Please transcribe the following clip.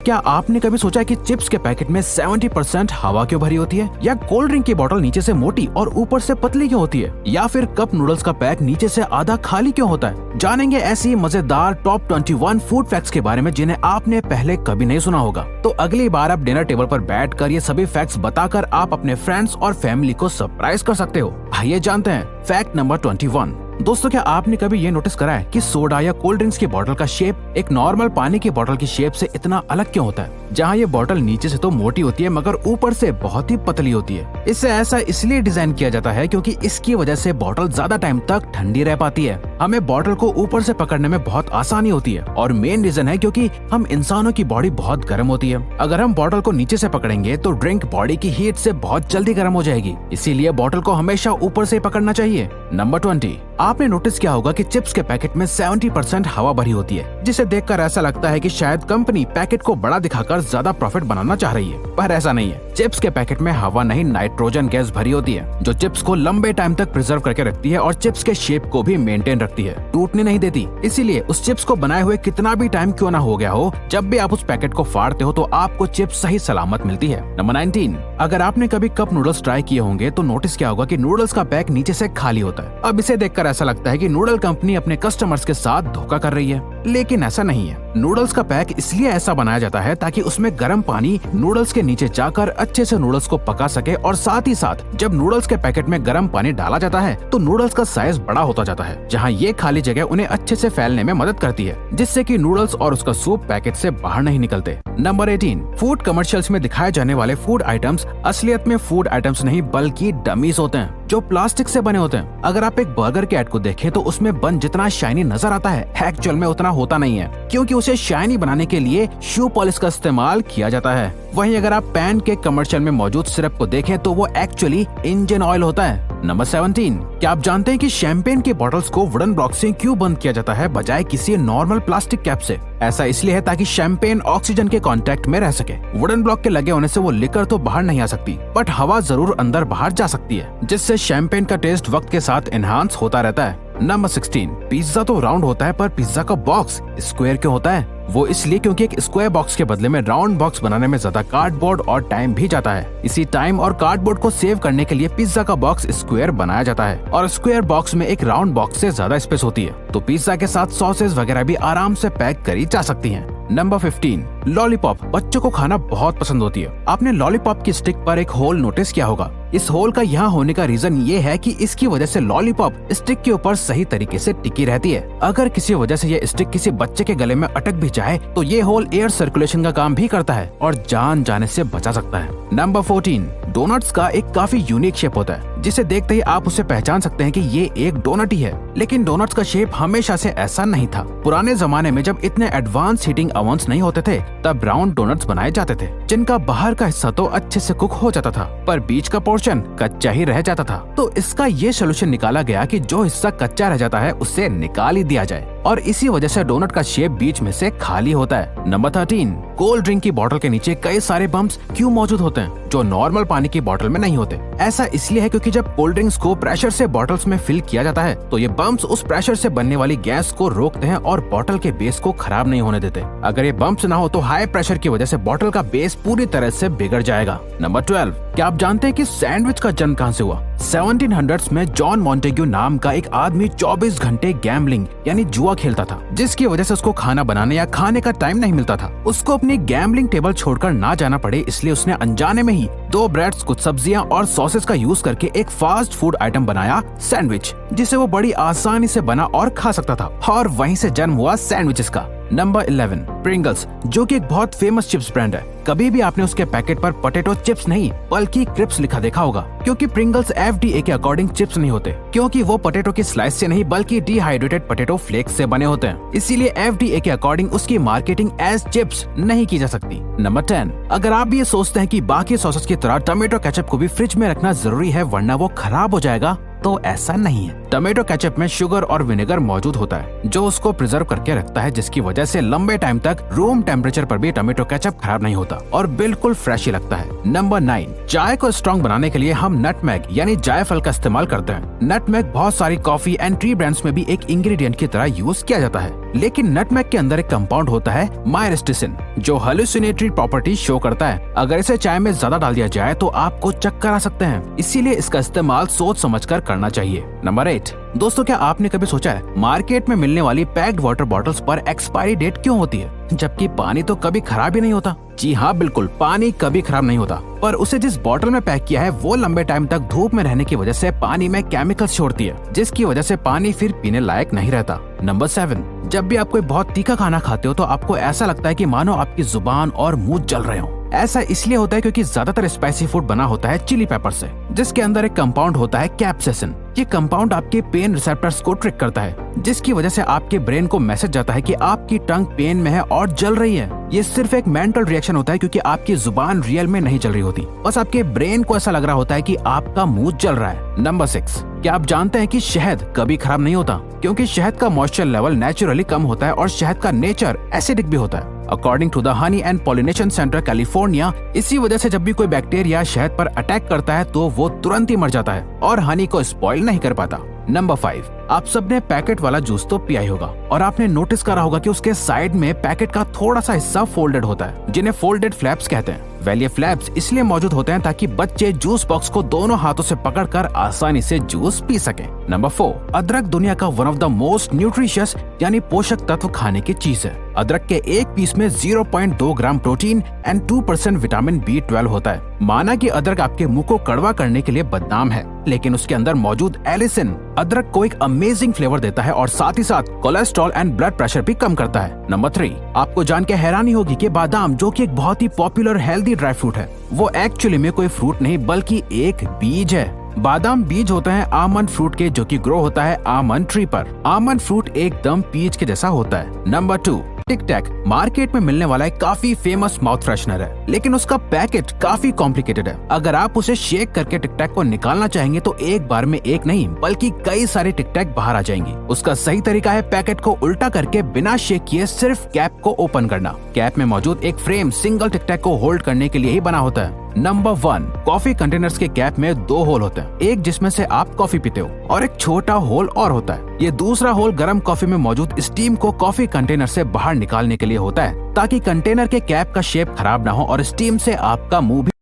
क्या आपने कभी सोचा कि चिप्स के पैकेट में 70% हवा क्यों भरी होती है, या कोल्ड ड्रिंक की बोतल नीचे से मोटी और ऊपर से पतली क्यों होती है, या फिर कप नूडल्स का पैक नीचे से आधा खाली क्यों होता है? जानेंगे ऐसी मजेदार टॉप 21 फूड फैक्ट्स के बारे में जिन्हें आपने पहले कभी नहीं सुना होगा। तो अगली बार आप डिनर टेबल पर बैठकर ये सभी फैक्ट्स बताकर आप अपने फ्रेंड्स और फैमिली को सरप्राइज कर सकते हो। आइए जानते हैं फैक्ट नंबर 21। दोस्तों, क्या आपने कभी ये नोटिस करा है कि सोडा या कोल्ड ड्रिंक्स की बोतल का शेप एक नॉर्मल पानी की बोतल की शेप से इतना अलग क्यों होता है? जहाँ ये बोतल नीचे से तो मोटी होती है मगर ऊपर से बहुत ही पतली होती है। इससे ऐसा इसलिए डिजाइन किया जाता है क्योंकि इसकी वजह से बोतल ज्यादा टाइम तक ठंडी रह पाती है। हमें बोतल को ऊपर से पकड़ने में बहुत आसानी होती है और मेन रीजन है क्योंकि हम इंसानों की बॉडी बहुत गर्म होती है। अगर हम बोतल को नीचे से पकड़ेंगे तो ड्रिंक बॉडी की हीट से बहुत जल्दी गर्म हो जाएगी, इसीलिए बोतल को हमेशा ऊपर से पकड़ना चाहिए। नंबर 20। आपने नोटिस किया होगा कि चिप्स के पैकेट में 70% हवा भरी होती है, जिसे देखकर ऐसा लगता है कि शायद कंपनी पैकेट को बड़ा दिखाकर ज्यादा प्रॉफिट बनाना चाह रही है, पर ऐसा नहीं है। चिप्स के पैकेट में हवा नहीं, नाइट्रोजन गैस भरी होती है, जो चिप्स को लंबे टाइम तक प्रिजर्व करके रखती है और चिप्स के शेप को भी मेंटेन रखती है, टूटने नहीं देती। इसीलिए उस चिप्स को बनाए हुए कितना भी टाइम क्यों ना हो गया हो, जब भी आप उस पैकेट को फाड़ते हो तो आपको चिप्स सही सलामत मिलती है। नंबर 19। अगर आपने कभी कप नूडल्स ट्राई किए होंगे तो नोटिस किया होगा कि नूडल्स का पैक नीचे से खाली होता है। अब इसे देखकर ऐसा लगता है कि नूडल कंपनी अपने कस्टमर्स के साथ धोखा कर रही है, लेकिन ऐसा नहीं है। नूडल्स का पैक इसलिए ऐसा बनाया जाता है ताकि उसमें गर्म पानी नूडल्स के नीचे जाकर अच्छे से नूडल्स को पका सके, और साथ ही साथ जब नूडल्स के पैकेट में गर्म पानी डाला जाता है तो नूडल्स का साइज बड़ा होता जाता है, जहां ये खाली जगह उन्हें अच्छे से फैलने में मदद करती है, जिससे कि नूडल्स और उसका सूप पैकेट से बाहर नहीं निकलते। नंबर 18। फूड कमर्शियल्स में दिखाए जाने वाले फूड आइटम्स असलियत में फूड आइटम्स नहीं बल्कि डमीज होते हैं, जो प्लास्टिक से बने होते हैं। अगर आप एक बर्गर के ऐड को देखें तो उसमें बन जितना शाइनी नजर आता है, एक्चुअल में उतना होता नहीं है, क्योंकि उसे शाइनी बनाने के लिए शू पॉलिश का इस्तेमाल किया जाता है। वहीं अगर आप पैन के कमर्शियल में मौजूद सिरप को देखें तो वो एक्चुअली इंजन ऑयल होता है। नंबर 17। क्या आप जानते हैं कि शैंपेन की बॉटल्स को वुडन ब्लॉक से क्यों बंद किया जाता है बजाय किसी नॉर्मल प्लास्टिक कैप से? ऐसा इसलिए है ताकि शैंपेन ऑक्सीजन के कांटेक्ट में रह सके। वुडन ब्लॉक के लगे होने से वो लिकर तो बाहर नहीं आ सकती, बट हवा जरूर अंदर बाहर जा सकती है, जिससे शैंपेन का टेस्ट वक्त के साथ एनहांस होता रहता है। नंबर 16। पिज्जा तो राउंड होता है पर पिज्जा का बॉक्स स्क्वायर क्यों होता है? वो इसलिए क्योंकि एक स्क्वायर बॉक्स के बदले में राउंड बॉक्स बनाने में ज्यादा कार्डबोर्ड और टाइम भी जाता है। इसी टाइम और कार्डबोर्ड को सेव करने के लिए पिज्जा का बॉक्स स्क्वायर बनाया जाता है, और स्क्वायर बॉक्स में एक राउंड बॉक्स से ज्यादा स्पेस होती है, तो पिज्जा के साथ सॉसेज वगैरह भी आराम से पैक करी जा सकती हैं। नंबर 15। लॉलीपॉप बच्चों को खाना बहुत पसंद होती है। आपने लॉलीपॉप की स्टिक पर एक होल नोटिस किया होगा। इस होल का यहाँ होने का रीजन ये है कि इसकी वजह से लॉलीपॉप स्टिक के ऊपर सही तरीके से टिकी रहती है। अगर किसी वजह से ये स्टिक किसी बच्चे के गले में अटक भी जाए तो ये होल एयर सर्कुलेशन का काम भी करता है और जान जाने से बचा सकता है। नंबर 14। डोनट्स का एक काफी यूनिक शेप होता है, जिसे देखते ही आप उसे पहचान सकते हैं कि ये एक डोनट ही है। लेकिन डोनट्स का शेप हमेशा से ऐसा नहीं था। पुराने जमाने में जब इतने एडवांस हीटिंग ओवन्स नहीं होते थे तब राउंड डोनट्स बनाए जाते थे, जिनका बाहर का हिस्सा तो अच्छे से कुक हो जाता था पर बीच का पोर्शन कच्चा ही रह जाता था। तो इसका ये सोल्यूशन निकाला गया कि जो हिस्सा कच्चा रह जाता है उसे निकाल ही दिया जाए, और इसी वजह से डोनट का शेप बीच में से खाली होता है। नंबर 13। कोल्ड ड्रिंक की बोतल के नीचे कई सारे बम्प्स क्यों मौजूद होते हैं जो नॉर्मल पानी की बोतल में नहीं होते? ऐसा इसलिए है क्योंकि जब कोल्ड ड्रिंक्स को प्रेशर से बॉटल्स में फिल किया जाता है तो ये बम्प्स उस प्रेशर से बनने वाली गैस को रोकते हैं और बॉटल के बेस को खराब नहीं होने देते। अगर ये बम्प्स ना हो तो हाई प्रेशर की वजह से बॉटल का बेस पूरी तरह से बिगड़ जाएगा। नंबर 12। क्या आप जानते हैं कि सैंडविच का जन्म कहां से हुआ? 1700s में जॉन मॉन्टेग्यू नाम का एक आदमी 24 घंटे गैम्बलिंग यानी जुआ खेलता था, जिसकी वजह से उसको खाना बनाने या खाने का टाइम नहीं मिलता था। उसको अपनी गैम्बलिंग टेबल छोड़कर ना जाना पड़े इसलिए उसने अनजाने में ही 2 ब्रेड्स, कुछ सब्जियां और सॉसेस का यूज करके एक फास्ट फूड आइटम बनाया, सैंडविच, जिसे वो बड़ी आसानी से बना और खा सकता था, और वहीं से जन्म हुआ सैंडविचेस का। नंबर 11। प्रिंगल्स, जो कि एक बहुत फेमस चिप्स ब्रांड है। कभी भी आपने उसके पैकेट पर पोटैटो चिप्स नहीं बल्कि क्रिप्स लिखा देखा होगा, क्योंकि प्रिंगल्स FDA के अकॉर्डिंग चिप्स नहीं होते, क्योंकि वो पोटैटो की स्लाइस से नहीं बल्कि डिहाइड्रेटेड पोटैटो फ्लेक्स से बने होते हैं। इसीलिए FDA के अकॉर्डिंग उसकी मार्केटिंग एज चिप्स नहीं की जा सकती। नंबर 10। अगर आप भी ये सोचते हैं कि बाकी सॉसेस की तरह टोमेटो केचप को भी फ्रिज में रखना जरूरी है वरना वो खराब हो जाएगा, तो ऐसा नहीं है। टोमेटो केचप में शुगर और विनेगर मौजूद होता है जो उसको प्रिजर्व करके रखता है, जिसकी वजह से लंबे टाइम तक रूम टेम्परेचर पर भी टोमेटो केचप खराब नहीं होता और बिल्कुल फ्रेश ही लगता है। नंबर 9। चाय को स्ट्रॉन्ग बनाने के लिए हम नटमेग यानी जायफल का इस्तेमाल करते हैं। नटमेग बहुत सारी कॉफी एंड टी ब्रांड्स में भी एक इंग्रेडिएंट की तरह यूज किया जाता है। लेकिन नटमेग के अंदर एक कंपाउंड होता है मायरिस्टिसिन, जो हेलुसिनेटरी प्रॉपर्टी शो करता है। अगर इसे चाय में ज्यादा डाल दिया जाए तो आपको चक्कर आ सकते हैं, इसीलिए इसका इस्तेमाल सोच समझकर करना चाहिए। नंबर 8, दोस्तों क्या आपने कभी सोचा है मार्केट में मिलने वाली पैक्ड वाटर बॉटल्स पर एक्सपायरी डेट क्यों होती है, जबकि पानी तो कभी खराब ही नहीं होता? जी हाँ, बिल्कुल, पानी कभी खराब नहीं होता, पर उसे जिस बोतल में पैक किया है वो लंबे टाइम तक धूप में रहने की वजह से पानी में केमिकल्स छोड़ती है, जिसकी वजह से पानी फिर पीने लायक नहीं रहता। नंबर 7, जब भी आप कोई बहुत तीखा खाना खाते हो तो आपको ऐसा लगता है कि मानो आपकी जुबान और मुंह जल रहे हो। ऐसा इसलिए होता है क्योंकि ज्यादातर स्पाइसी फूड बना होता है चिली पेपर से, जिसके अंदर एक कंपाउंड होता है कैप्सेसिन। ये कंपाउंड आपके पेन रिसेप्टर्स को ट्रिक करता है, जिसकी वजह से आपके ब्रेन को मैसेज जाता है कि आपकी टंग पेन में है और जल रही है। ये सिर्फ एक मेंटल रिएक्शन होता है क्योंकि आपकी जुबान रियल में नहीं जल रही होती, बस आपके ब्रेन को ऐसा लग रहा होता है कि आपका मुंह जल रहा है। नंबर 6, क्या आप जानते हैं कि शहद कभी खराब नहीं होता, क्योंकि शहद का मॉइस्चर लेवल नेचुरली कम होता है और शहद का नेचर एसिडिक भी होता है। According to the honey and pollination center California, इसी वजह से जब भी कोई बैक्टीरिया शहद पर अटैक करता है तो वो तुरंत ही मर जाता है और हनी को स्पॉइल नहीं कर पाता। नंबर 5, आप सबने पैकेट वाला जूस तो पिया ही होगा और आपने नोटिस करा होगा कि उसके साइड में पैकेट का थोड़ा सा हिस्सा फोल्डेड होता है, जिन्हें फोल्डेड फ्लैप्स कहते हैं। वेल, ये फ्लैप्स इसलिए मौजूद होते हैं ताकि बच्चे जूस बॉक्स को दोनों हाथों से पकड़कर आसानी से जूस पी सकें। नंबर 4, अदरक दुनिया का one of the most nutritious यानी पोषक तत्व खाने की चीज है। अदरक के एक पीस में 0.2 gram protein and 2% vitamin B12 होता है। माना कि अदरक आपके मुंह को कड़वा करने के लिए बदनाम है, लेकिन उसके अंदर मौजूद एलिसिन अदरक को एक अमेजिंग फ्लेवर देता है और साथ ही साथ कोलेस्ट्रॉल एंड ब्लड प्रेशर भी कम करता है। नंबर 3, आपको जान के हैरानी होगी कि बादाम, जो कि एक बहुत ही पॉपुलर हेल्दी ड्राई फ्रूट है, वो एक्चुअली में कोई फ्रूट नहीं बल्कि एक बीज है। बादाम बीज होते हैं आमंड फ्रूट के, जो कि ग्रो होता है आमंड ट्री पर। आमंड फ्रूट एकदम पीच के जैसा होता है। नंबर 2, टिक टैक मार्केट में मिलने वाला एक काफी फेमस माउथ फ्रेशनर है, लेकिन उसका पैकेट काफी कॉम्प्लिकेटेड है। अगर आप उसे शेक करके टिक टैक को निकालना चाहेंगे तो एक बार में एक नहीं बल्कि कई सारे टिक टैक बाहर आ जाएंगे। उसका सही तरीका है पैकेट को उल्टा करके बिना शेक किए सिर्फ कैप को ओपन करना। कैप में मौजूद एक फ्रेम सिंगल टिक टैक को होल्ड करने के लिए ही बना होता है। नंबर 1, कॉफी कंटेनर्स के कैप में 2 होल होते हैं, एक जिसमें से आप कॉफी पीते हो और एक छोटा होल और होता है। ये दूसरा होल गर्म कॉफी में मौजूद स्टीम को कॉफी कंटेनर से बाहर निकालने के लिए होता है, ताकि कंटेनर के कैप का शेप खराब ना हो और स्टीम से आपका मुंह भी